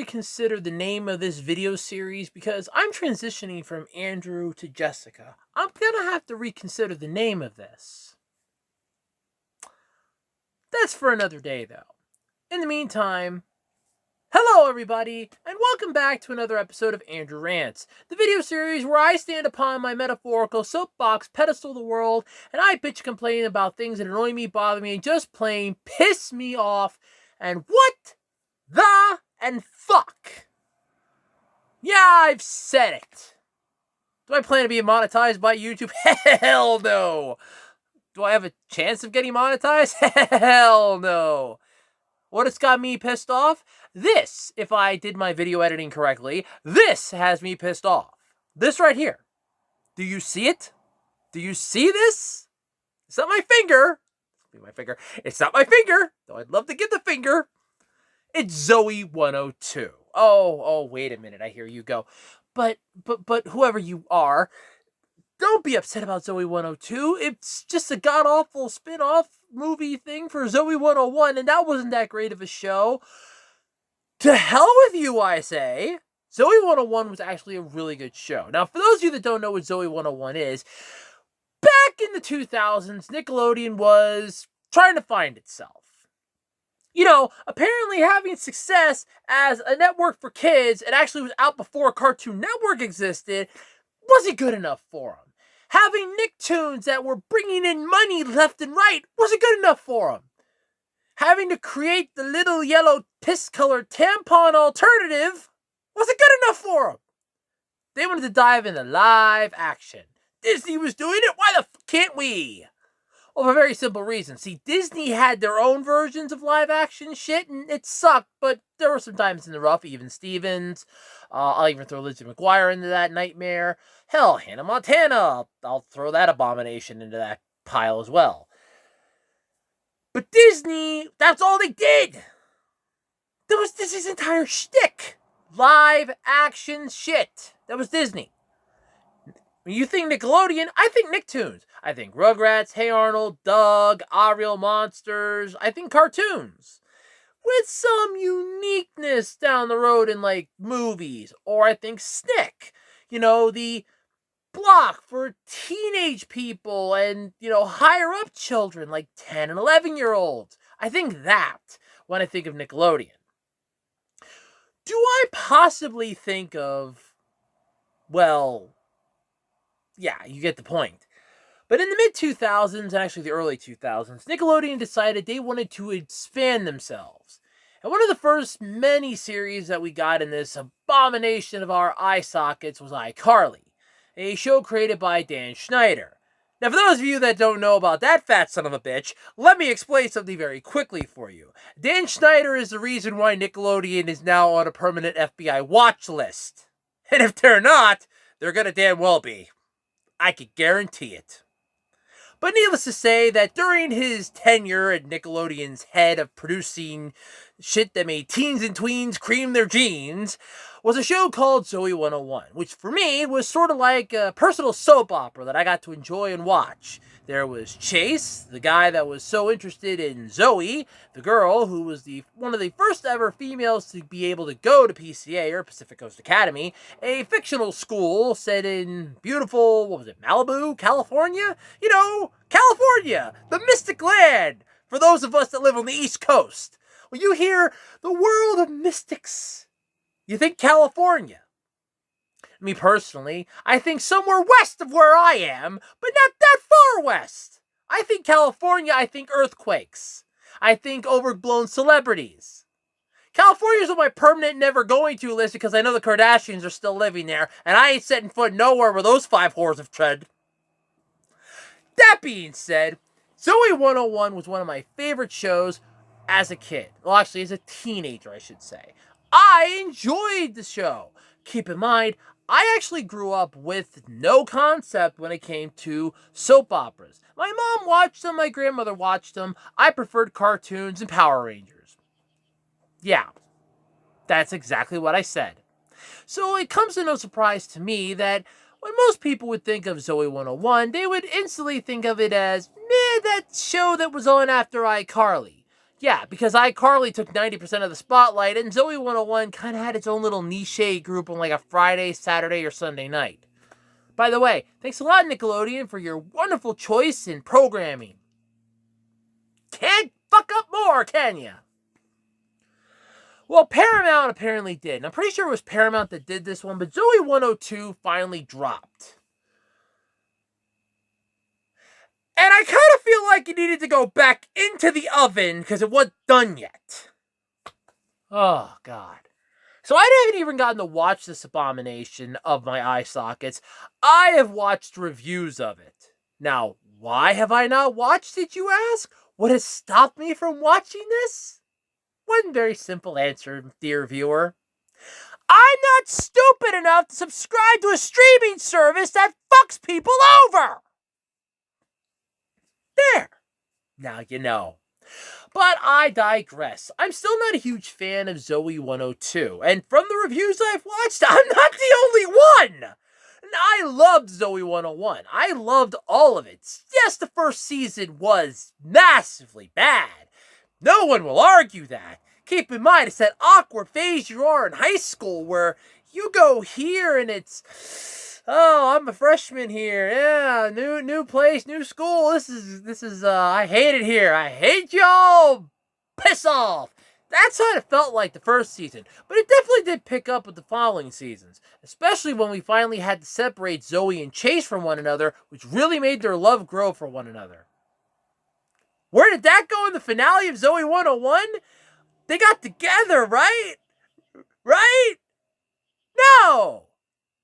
reconsider the name of this video series because I'm transitioning from Andrew to Jessica. I'm gonna have to reconsider the name of this. That's for another day, though. In the meantime, hello everybody, and welcome back to another episode of Andrew Rants, the video series where I stand upon my metaphorical soapbox pedestal the world, and I bitch and complain about things that annoy me, bother me, and just plain piss me off, and what the and fuck. Yeah, I've said it. Do I plan to be monetized by YouTube? Hell no. Do I have a chance of getting monetized? Hell no. What has got me pissed off? This, if I did my video editing correctly, this has me pissed off. This right here. Do you see it? Do you see this? It's not my finger. It's not my finger, though I'd love to get the finger. It's Zoey 102. Oh, wait a minute. I hear you go. But whoever you are, don't be upset about Zoey 102. It's just a god-awful spin-off movie thing for Zoey 101, and that wasn't that great of a show. To hell with you, I say. Zoey 101 was actually a really good show. Now, for those of you that don't know what Zoey 101 is, back in the 2000s, Nickelodeon was trying to find itself. You know, apparently having success as a network for kids, it actually was out before Cartoon Network existed, wasn't good enough for them. Having Nicktoons that were bringing in money left and right wasn't good enough for them. Having to create the little yellow piss-colored tampon alternative wasn't good enough for them. They wanted to dive into live action. Disney was doing it, why the f can't we? Well, for a very simple reason. See, Disney had their own versions of live-action shit, and it sucked, but there were some times in the rough. Even Stevens. I'll even throw Lizzie McGuire into that nightmare. Hell, Hannah Montana. I'll throw that abomination into that pile as well. But Disney, that's all they did. That was Disney's entire shtick. Live-action shit. That was Disney. When you think Nickelodeon, I think Nicktoons. I think Rugrats, Hey Arnold, Doug, Ariel Monsters. I think cartoons. With some uniqueness down the road in, like, movies. Or I think Snick. You know, the block for teenage people and, you know, higher up children, like 10 and 11-year-olds. I think that when I think of Nickelodeon. Do I possibly think of, well, yeah, you get the point. But in the mid-2000s, and actually the early 2000s, Nickelodeon decided they wanted to expand themselves. And one of the first many series that we got in this abomination of our eye sockets was iCarly, a show created by Dan Schneider. Now, for those of you that don't know about that fat son of a bitch, let me explain something very quickly for you. Dan Schneider is the reason why Nickelodeon is now on a permanent FBI watch list. And if they're not, they're gonna damn well be. I could guarantee it. But needless to say that during his tenure at Nickelodeon's head of producing shit that made teens and tweens cream their jeans, was a show called Zoey 101, which for me was sort of like a personal soap opera that I got to enjoy and watch. There was Chase, the guy that was so interested in Zoey, the girl who was one of the first ever females to be able to go to PCA, or Pacific Coast Academy, a fictional school set in beautiful, Malibu, California? You know, California, the mystic land, for those of us that live on the East Coast. When you hear the world of mystics, you think California. Me personally, I think somewhere west of where I am, but not that far west. I think California, I think earthquakes. I think overblown celebrities. California's on my permanent never going to list because I know the Kardashians are still living there, and I ain't setting foot nowhere where those 5 whores have tread. That being said, Zoey 101 was one of my favorite shows as a kid. Well, actually, as a teenager, I should say. I enjoyed the show. Keep in mind, I actually grew up with no concept when it came to soap operas. My mom watched them, my grandmother watched them. I preferred cartoons and Power Rangers. Yeah, that's exactly what I said. So it comes to no surprise to me that when most people would think of Zoey 101, they would instantly think of it as, that show that was on after iCarly. Yeah, because iCarly took 90% of the spotlight, and Zoey 101 kind of had its own little niche group on like a Friday, Saturday, or Sunday night. By the way, thanks a lot, Nickelodeon, for your wonderful choice in programming. Can't fuck up more, can ya? Well, Paramount apparently did. And I'm pretty sure it was Paramount that did this one, but Zoey 102 finally dropped. And I kind of feel like it needed to go back into the oven because it wasn't done yet. Oh, God. So I haven't even gotten to watch this abomination of my eye sockets. I have watched reviews of it. Now, why have I not watched it, you ask? What has stopped me from watching this? One very simple answer, dear viewer. I'm not stupid enough to subscribe to a streaming service that fucks people over! There. Now you know. But I digress. I'm still not a huge fan of Zoey 102, and from the reviews I've watched, I'm not the only one! And I loved Zoey 101. I loved all of it. Yes, the first season was massively bad. No one will argue that. Keep in mind, it's that awkward phase you are in high school where you go here and it's, oh, I'm a freshman here. Yeah, new place, new school. This is I hate it here. I hate y'all. Piss off. That's how it felt like the first season. But it definitely did pick up with the following seasons. Especially when we finally had to separate Zoey and Chase from one another, which really made their love grow for one another. Where did that go in the finale of Zoey 101? They got together, right? Right? No!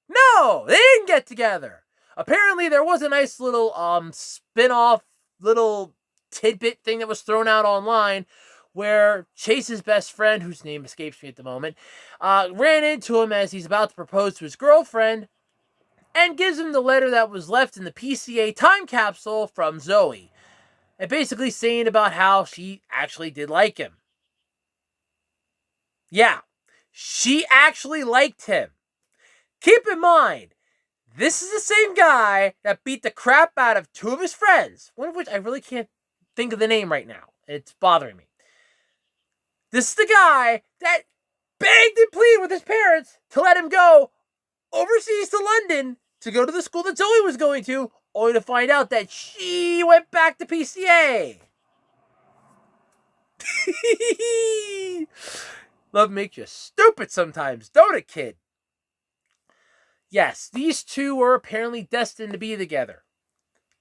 No! They didn't get together! Apparently there was a nice little spin-off little tidbit thing that was thrown out online where Chase's best friend, whose name escapes me at the moment, ran into him as he's about to propose to his girlfriend and gives him the letter that was left in the PCA time capsule from Zoey. And basically saying about how she actually did like him. Yeah, she actually liked him. Keep in mind, this is the same guy that beat the crap out of two of his friends, one of which I really can't think of the name right now. It's bothering me. This is the guy that begged and pleaded with his parents to let him go overseas to London to go to the school that Zoey was going to, only to find out that she went back to PCA. Love makes you stupid sometimes, don't it, kid? Yes, these two were apparently destined to be together.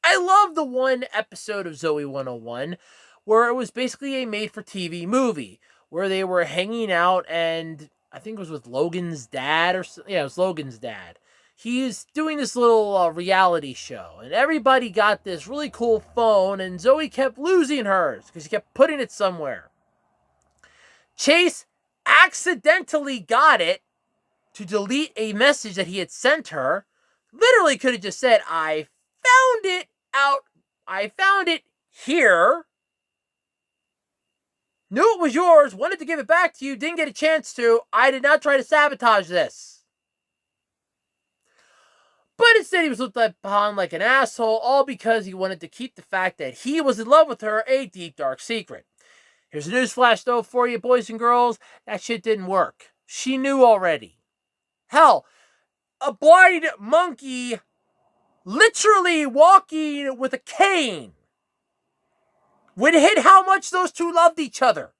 I love the one episode of Zoey 101 where it was basically a made-for-TV movie where they were hanging out and I think it was with Logan's dad or something. Yeah, it was Logan's dad. He's doing this little reality show and everybody got this really cool phone and Zoey kept losing hers because she kept putting it somewhere. Chase accidentally got it to delete a message that he had sent her. Literally could have just said, I found it here. Knew it was yours, wanted to give it back to you, didn't get a chance to. I did not try to sabotage this. But instead he was looked upon like an asshole, all because he wanted to keep the fact that he was in love with her a deep, dark secret. Here's a newsflash, though, for you boys and girls. That shit didn't work. She knew already. Hell, a blind monkey literally walking with a cane would hit how much those two loved each other.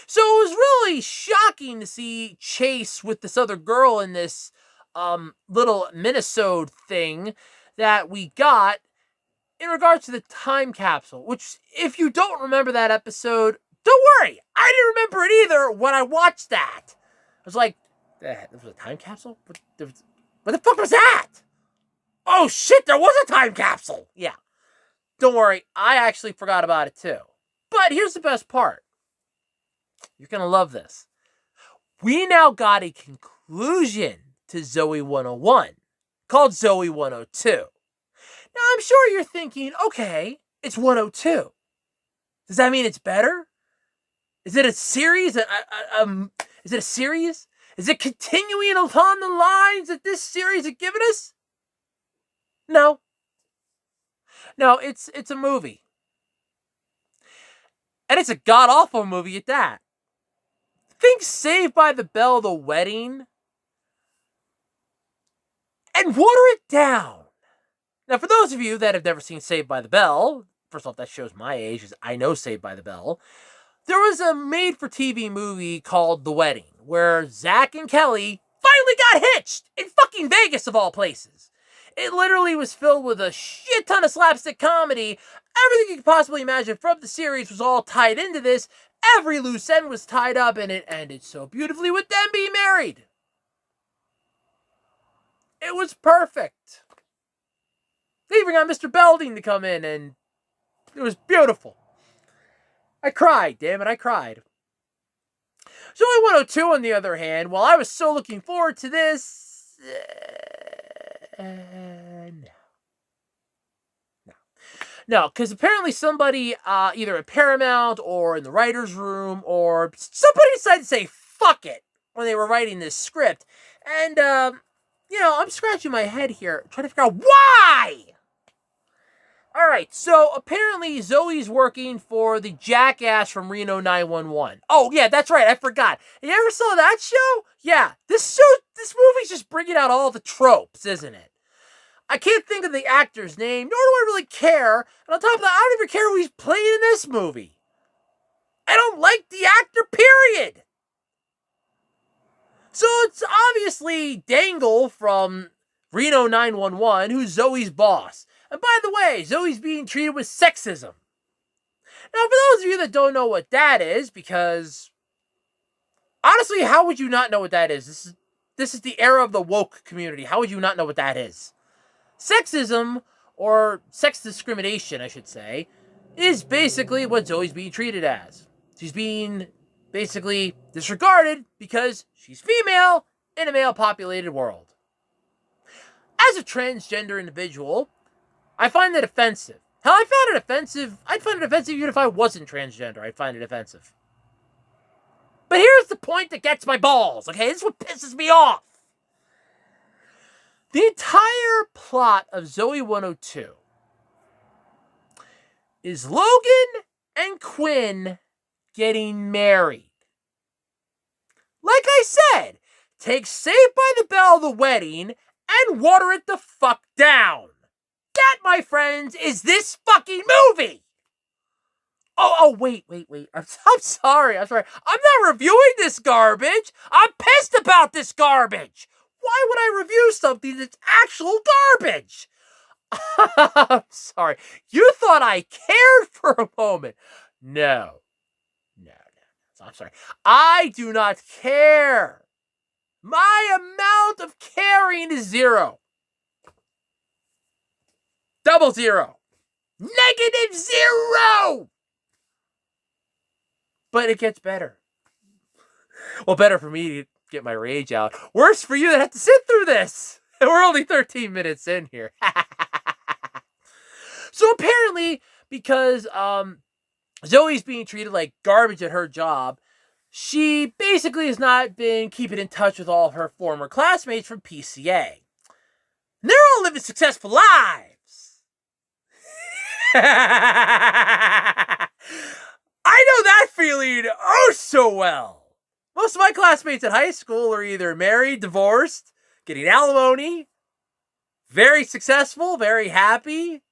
So it was really shocking to see Chase with this other girl in this little Minnesota thing that we got in regards to the time capsule, which, if you don't remember that episode, don't worry. I didn't remember it either when I watched that. I was like, there was a time capsule? What the fuck was that? Oh shit, there was a time capsule! Yeah. Don't worry, I actually forgot about it too. But here's the best part. You're gonna love this. We now got a conclusion to Zoey 101, called Zoey 102. Now, I'm sure you're thinking, okay, it's 102. Does that mean it's better? Is it a series? Is it a series? Is it continuing along the lines that this series has given us? No. No, it's a movie. And it's a god-awful movie at that. Think Saved by the Bell, The Wedding, and water it down. Now, for those of you that have never seen Saved by the Bell, first off, that shows my age, because I know Saved by the Bell. There was a made-for-TV movie called The Wedding, where Zach and Kelly finally got hitched in fucking Vegas, of all places. It literally was filled with a shit ton of slapstick comedy. Everything you could possibly imagine from the series was all tied into this. Every loose end was tied up, and it ended so beautifully with them being married. It was perfect. They even got Mr. Belding to come in, and it was beautiful. I cried, damn it, I cried. Zoey 102, on the other hand, while I was so looking forward to this, no, because apparently somebody, either at Paramount or in the writer's room, or somebody decided to say fuck it when they were writing this script. And, I'm scratching my head here, trying to figure out why! Alright, so apparently Zoey's working for the jackass from Reno 911. Oh, yeah, that's right, I forgot. You ever saw that show? Yeah, this movie's just bringing out all the tropes, isn't it? I can't think of the actor's name, nor do I really care. And on top of that, I don't even care who he's playing in this movie. I don't like the actor, period. So it's obviously Dangle from Reno 911, who's Zoey's boss. And by the way, Zoey's being treated with sexism. Now, for those of you that don't know what that is, because honestly, how would you not know what that is? This is the era of the woke community. How would you not know what that is? Sexism, or sex discrimination, I should say, is basically what Zoey's being treated as. She's being basically disregarded because she's female in a male-populated world. As a transgender individual, I find that offensive. Hell, I found it offensive. I'd find it offensive even if I wasn't transgender. I'd find it offensive. But here's the point that gets my balls, okay? This is what pisses me off. The entire plot of Zoey 102 is Logan and Quinn getting married. Like I said, take Saved by the Bell, The Wedding, and water it the fuck down. That, my friends, is this fucking movie. Wait. I'm sorry. I'm not reviewing this garbage. I'm pissed about this garbage. Why would I review something that's actual garbage? I'm sorry. You thought I cared for a moment. No. I'm sorry. I do not care. My amount of caring is 0. 00. -0. But it gets better. Well, better for me to get my rage out. Worse for you that have to sit through this. And we're only 13 minutes in here. So apparently, because Zoey's being treated like garbage at her job, she basically has not been keeping in touch with all of her former classmates from PCA. And they're all living successful lives. I know that feeling oh so well. Most of my classmates at high school are either married, divorced, getting alimony, very successful, very happy.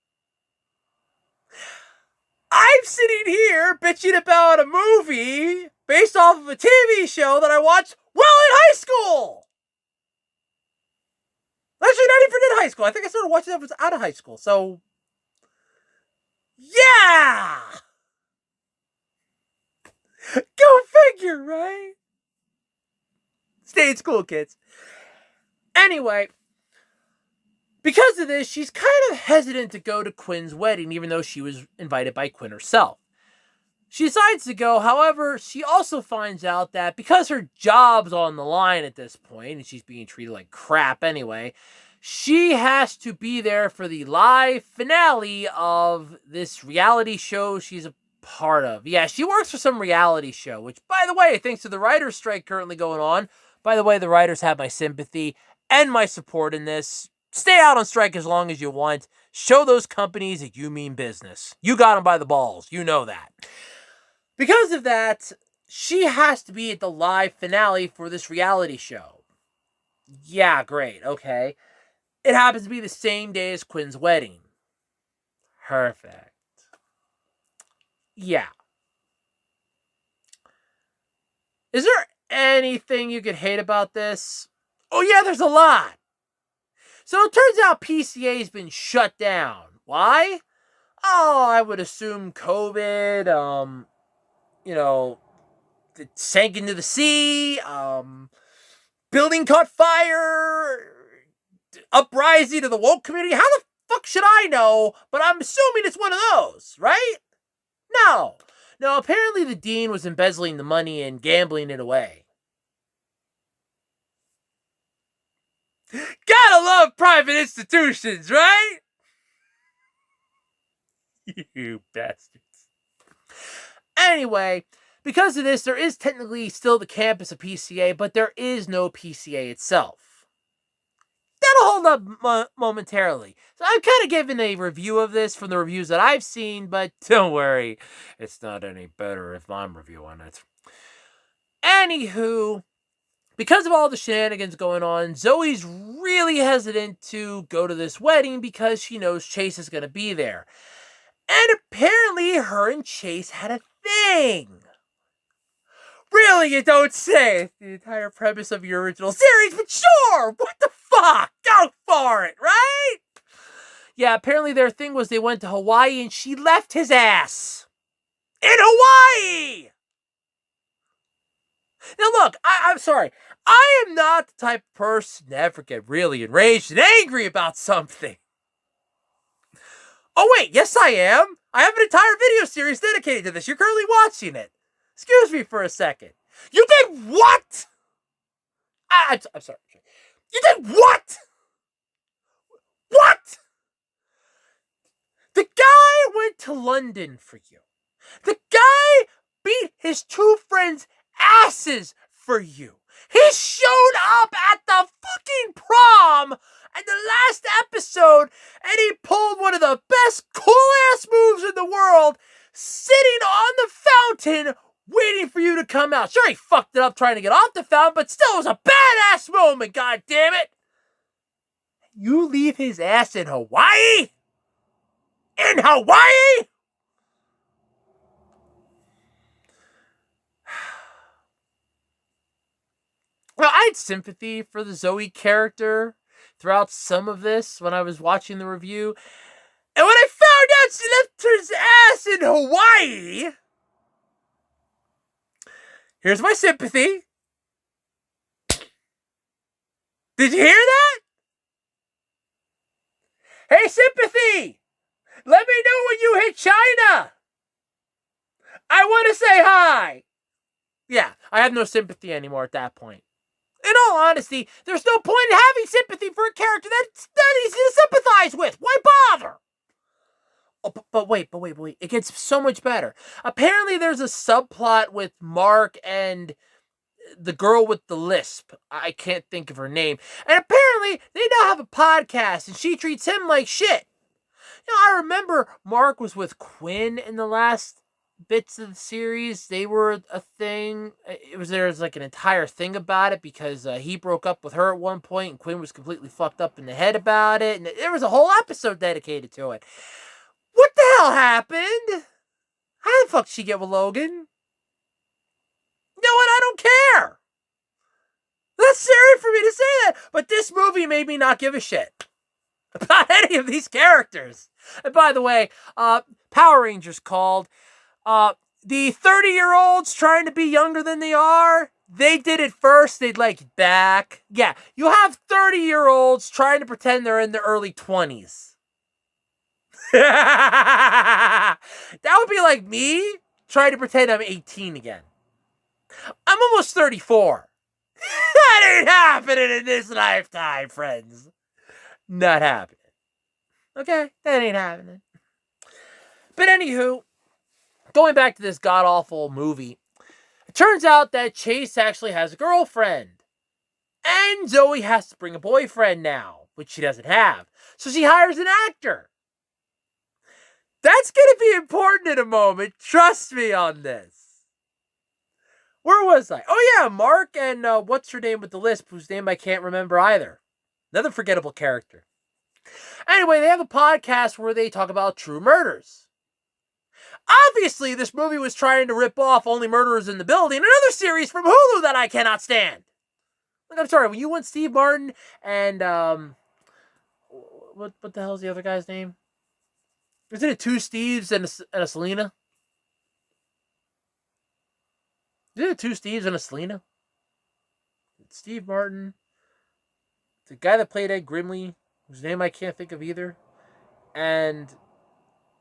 I'm sitting here bitching about a movie based off of a TV show that I watched while in high school. Actually, not even in high school. I think I started watching that when I was out of high school. So, yeah! Go figure, right? Stay in school, kids. Anyway, because of this, she's kind of hesitant to go to Quinn's wedding, even though she was invited by Quinn herself. She decides to go, however, she also finds out that because her job's on the line at this point, and she's being treated like crap anyway, she has to be there for the live finale of this reality show she's a part of. Yeah, she works for some reality show, which, by the way, thanks to the writer's strike currently going on, by the way, the writers have my sympathy and my support in this. Stay out on strike as long as you want. Show those companies that you mean business. You got them by the balls. You know that. Because of that, she has to be at the live finale for this reality show. Yeah, great, okay. It happens to be the same day as Quinn's wedding. Perfect. Yeah. Is there anything you could hate about this? Oh yeah, there's a lot. So it turns out PCA's been shut down. Why? Oh, I would assume COVID, it sank into the sea, building caught fire, uprising of the woke community. How the fuck should I know? But I'm assuming it's one of those, right? No. No, apparently the dean was embezzling the money and gambling it away. Gotta love private institutions, right? You bastards. Anyway, because of this, there is technically still the campus of PCA, but there is no PCA itself. That'll hold up momentarily. So I'm kind of giving a review of this from the reviews that I've seen, but don't worry, it's not any better if I'm reviewing it. Anywho, because of all the shenanigans going on, Zoey's really hesitant to go to this wedding because she knows Chase is going to be there. And apparently her and Chase had a thing. Really, you don't say? It's the entire premise of your original series, but sure! What the fuck? Go for it, right? Yeah, apparently their thing was they went to Hawaii and she left his ass. In Hawaii! Now look, I'm sorry. I am not the type of person to ever get really enraged and angry about something. Oh wait, yes I am. I have an entire video series dedicated to this. You're currently watching it. Excuse me for a second. You did what? I'm sorry. You did what? What? The guy went to London for you. The guy beat his two friends' asses for you. He showed up at the fucking prom in the last episode and he pulled one of the best cool-ass moves in the world, sitting on the fountain waiting for you to come out. Sure, he fucked it up trying to get off the fountain, but still, it was a badass moment, god damn it! You leave his ass in Hawaii? In Hawaii? Well, I had sympathy for the Zoey character throughout some of this when I was watching the review. And when I found out she left his ass in Hawaii, here's my sympathy. Did you hear that? Hey, sympathy! Let me know when you hit China! I want to say hi! Yeah, I have no sympathy anymore at that point. In all honesty, there's no point in having sympathy for a character that's not easy to sympathize with. Why bother? Oh, but wait. It gets so much better. Apparently, there's a subplot with Mark and the girl with the lisp. I can't think of her name. And apparently, they now have a podcast, and she treats him like shit. You know, I remember Mark was with Quinn in the last bits of the series. They were a thing. There's like an entire thing about it because he broke up with her at one point and Quinn was completely fucked up in the head about it. And there was a whole episode dedicated to it. What the hell happened? How the fuck did she get with Logan? You know what? I don't care. That's silly for me to say that. But this movie made me not give a shit about any of these characters. And by the way, Power Rangers called. The 30-year-olds trying to be younger than they are, they did it first, they'd like it back. Yeah, you have 30-year-olds trying to pretend they're in their early 20s. That would be like me trying to pretend I'm 18 again. I'm almost 34. That ain't happening in this lifetime, friends. Not happening. Okay, that ain't happening. But anywho, going back to this god-awful movie, it turns out that Chase actually has a girlfriend. And Zoey has to bring a boyfriend now, which she doesn't have. So she hires an actor. That's going to be important in a moment. Trust me on this. Where was I? Oh yeah, Mark and what's her name with the lisp, whose name I can't remember either. Another forgettable character. Anyway, they have a podcast where they talk about true murders. Obviously, this movie was trying to rip off Only Murderers in the Building, another series from Hulu that I cannot stand. Like, I'm sorry, when you want Steve Martin and what the hell's the other guy's name? Isn't it two Steves and a Selena? Isn't it two Steves and a Selena? Steve Martin, the guy that played Ed Grimley, whose name I can't think of either, and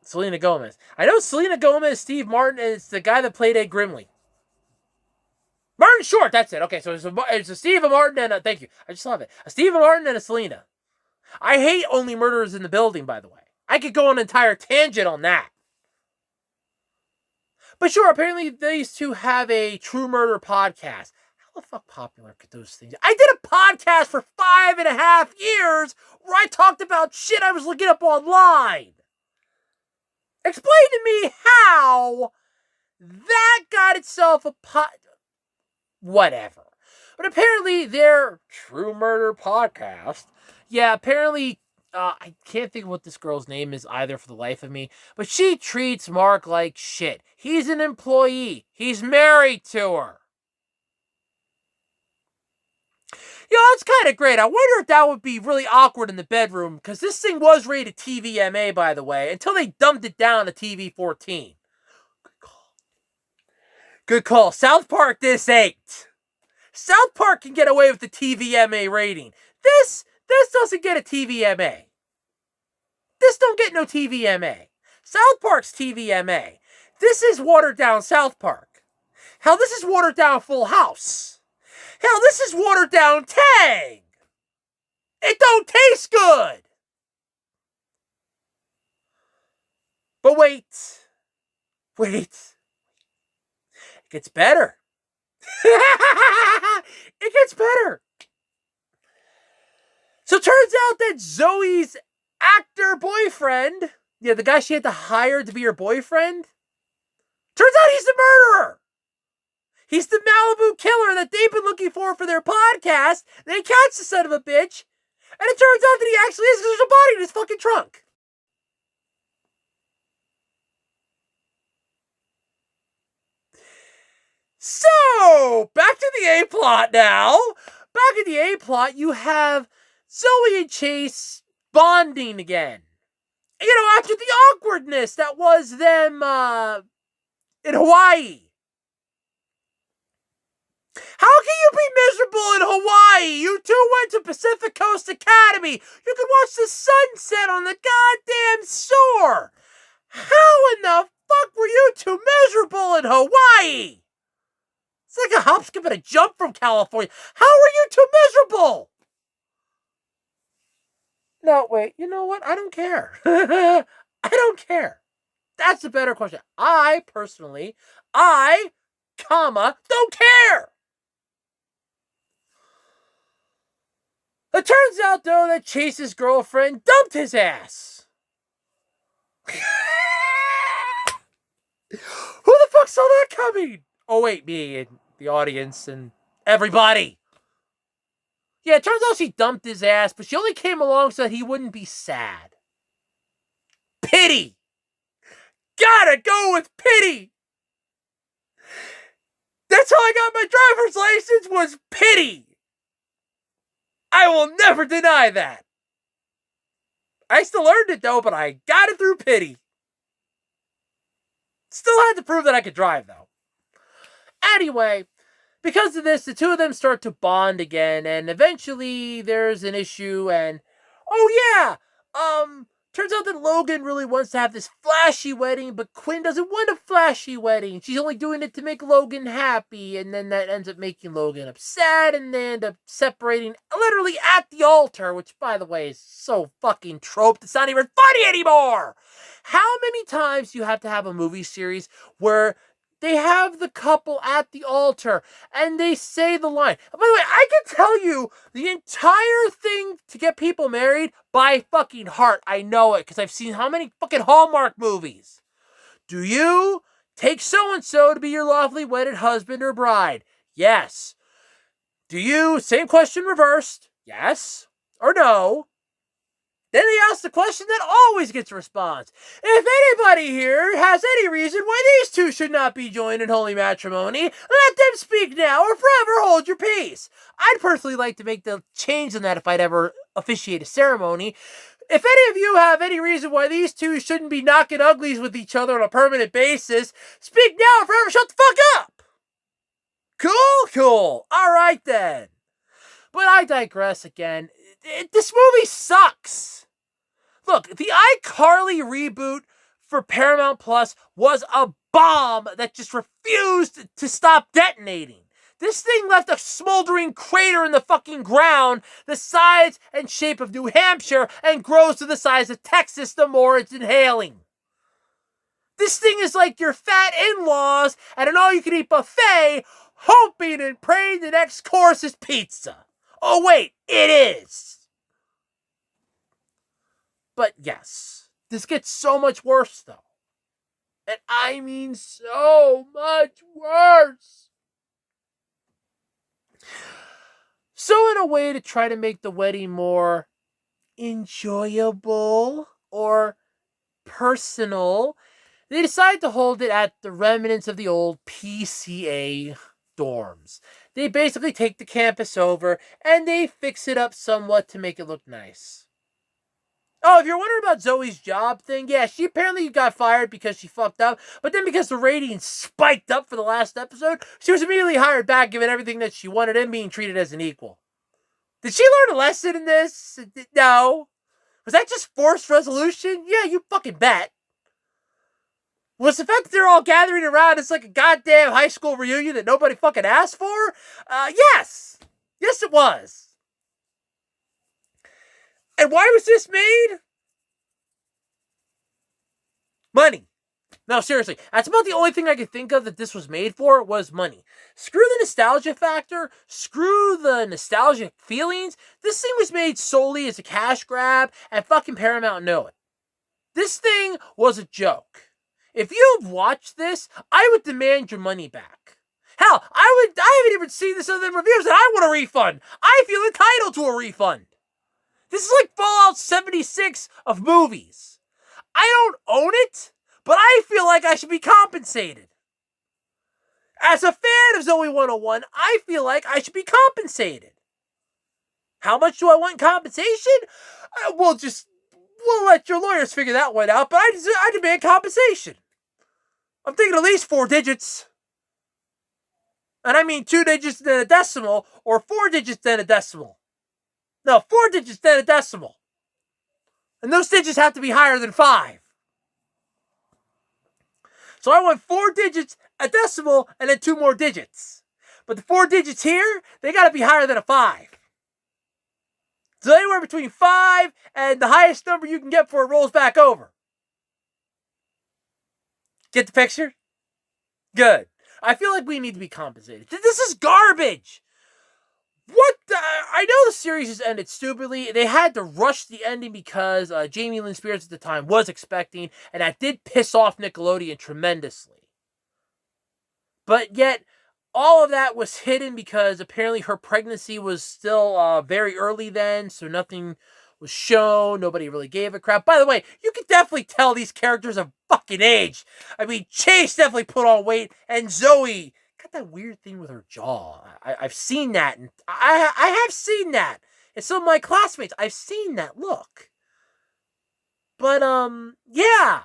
Selena Gomez. I know Selena Gomez, Steve Martin, and it's the guy that played Ed Grimley. Martin Short, that's it. Okay, so it's a Steve Martin and a, thank you. I just love it. A Steve Martin and a Selena. I hate Only Murderers in the Building, by the way. I could go on an entire tangent on that. But sure, apparently these two have a true murder podcast. How the fuck popular could those things be? I did a podcast for 5.5 years where I talked about shit I was looking up online. Explain to me how that got itself a whatever. But apparently their true murder podcast, yeah, apparently, I can't think of what this girl's name is either for the life of me, but she treats Mark like shit. He's an employee. He's married to her. You know, it's kind of great. I wonder if that would be really awkward in the bedroom, because this thing was rated TVMA, by the way, until they dumbed it down to TV-14. Good call. Good call. South Park, this ain't. South Park can get away with the TVMA rating. This doesn't get a TVMA. This don't get no TVMA. South Park's TVMA. This is watered down South Park. Hell, this is watered down Full House. Hell, this is watered down Tang. It don't taste good. But wait. It gets better. It gets better. So it turns out that Zoey's actor boyfriend, yeah, the guy she had to hire to be her boyfriend, turns out he's the murderer. He's the Malibu killer that they've been looking for their podcast. They catch the son of a bitch, and it turns out that he actually is, because there's a body in his fucking trunk. So, back to the A-plot now. Back in the A-plot, you have Zoey and Chase bonding again. You know, after the awkwardness that was them in Hawaii. How can you be miserable in Hawaii? You two went to Pacific Coast Academy. You could watch the sunset on the goddamn shore. How in the fuck were you two miserable in Hawaii? It's like a hop, skip, and a jump from California. How are you two miserable? No, wait. You know what? I don't care. I don't care. That's a better question. I, personally, don't care. It turns out, though, that Chase's girlfriend dumped his ass. Who the fuck saw that coming? Oh, wait, me and the audience and everybody. Yeah, it turns out she dumped his ass, but she only came along so that he wouldn't be sad. Pity. Gotta go with pity. That's how I got my driver's license, was pity. I will never deny that. I still learned it, though, but I got it through pity. Still had to prove that I could drive, though. Anyway, because of this, the two of them start to bond again, and eventually there's an issue, and oh yeah, turns out that Logan really wants to have this flashy wedding, but Quinn doesn't want a flashy wedding. She's only doing it to make Logan happy, and then that ends up making Logan upset, and they end up separating literally at the altar, which, by the way, is so fucking troped, it's not even funny anymore! How many times do you have to have a movie series where they have the couple at the altar, and they say the line? By the way, I can tell you the entire thing to get people married by fucking heart. I know it, because I've seen how many fucking Hallmark movies. Do you take so-and-so to be your lawfully wedded husband or bride. Yes. Do you? Same question reversed. Yes or no. Then they ask the question that always gets a response. If anybody here has any reason why these two should not be joined in holy matrimony, let them speak now or forever hold your peace. I'd personally like to make the change on that if I'd ever officiate a ceremony. If any of you have any reason why these two shouldn't be knocking uglies with each other on a permanent basis, speak now or forever shut the fuck up. Cool. All right then. But I digress again. This movie sucks. Look, the iCarly reboot for Paramount Plus was a bomb that just refused to stop detonating. This thing left a smoldering crater in the fucking ground the size and shape of New Hampshire and grows to the size of Texas the more it's inhaling. This thing is like your fat in-laws at an all-you-can-eat buffet, hoping and praying the next course is pizza. Oh wait, it is. But yes, this gets so much worse though. And I mean so much worse. So in a way to try to make the wedding more enjoyable or personal, they decide to hold it at the remnants of the old PCA dorms. They basically take the campus over and they fix it up somewhat to make it look nice. Oh, if you're wondering about Zoey's job thing, yeah, she apparently got fired because she fucked up, but then because the ratings spiked up for the last episode, she was immediately hired back, given everything that she wanted and being treated as an equal. Did she learn a lesson in this? No. Was that just forced resolution? Yeah, you fucking bet. Was the fact that they're all gathering around, it's like a goddamn high school reunion that nobody fucking asked for? Yes. Yes, it was. And why was this made? Money. No, seriously. That's about the only thing I could think of that this was made for was money. Screw the nostalgia factor. Screw the nostalgic feelings. This thing was made solely as a cash grab, and fucking Paramount know it. This thing was a joke. If you've watched this, I would demand your money back. Hell, I haven't even seen this other than reviews, and I want a refund. I feel entitled to a refund. This is like Fallout 76 of movies. I don't own it, but I feel like I should be compensated. As a fan of Zoey 101, I feel like I should be compensated. How much do I want compensation? We'll let your lawyers figure that one out, but I demand compensation. I'm thinking at least 4 digits. And I mean 2 digits then a decimal, or 4 digits then a decimal. No, 4 digits then a decimal. And those digits have to be higher than 5. So I want 4 digits, a decimal, and then 2 more digits. But the 4 digits here, they gotta be higher than a 5. So anywhere between 5 and the highest number you can get before it rolls back over. Get the picture? Good. I feel like we need to be compensated. This is garbage! What the? I know the series has ended stupidly. They had to rush the ending because Jamie Lynn Spears at the time was expecting, and that did piss off Nickelodeon tremendously. But yet, all of that was hidden because apparently her pregnancy was still very early then, so nothing was shown. Nobody really gave a crap. By the way, you can definitely tell these characters have fucking aged. I mean, Chase definitely put on weight, and Zoey got that weird thing with her jaw. I've seen that, and I have seen that. And some of my classmates, I've seen that look. But, yeah.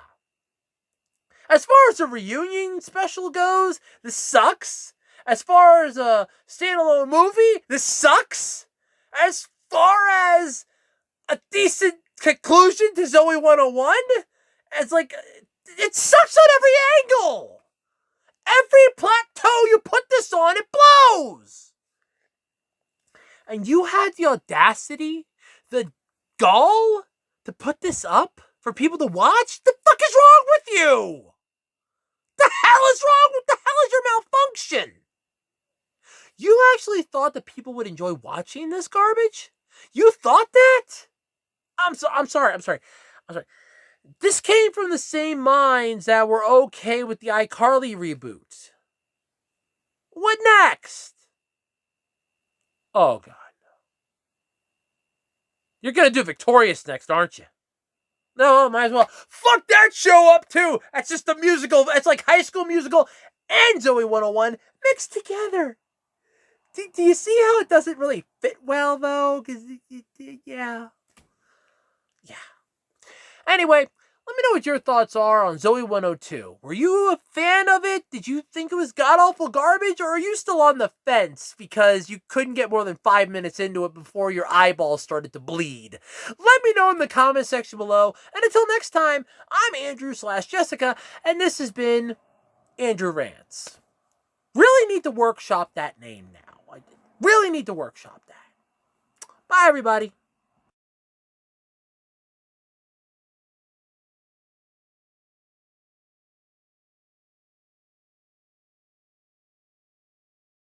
As far as the reunion special goes, this sucks. As far as a standalone movie, this sucks. As far as a decent conclusion to Zoey 101, it's like, it sucks on every angle. Every plateau you put this on, it blows. And you had the audacity, the gall, to put this up for people to watch? The fuck is wrong with you? The hell is wrong? What the hell is your malfunction? You actually thought that people would enjoy watching this garbage? You thought that? I'm sorry. This came from the same minds that were okay with the iCarly reboot. What next? Oh, God. You're going to do Victorious next, aren't you? No, might as well. Fuck that show up, too. That's just a musical. It's like High School Musical and Zoey 101 mixed together. Do you see how it doesn't really fit well, though? Because, yeah. Yeah. Anyway, let me know what your thoughts are on Zoey 102. Were you a fan of it? Did you think it was god-awful garbage? Or are you still on the fence because you couldn't get more than 5 minutes into it before your eyeballs started to bleed? Let me know in the comment section below. And until next time, I'm Andrew/Jessica, and this has been Andrew Rants. Really need to workshop that name now. I really need to workshop that. Bye, everybody.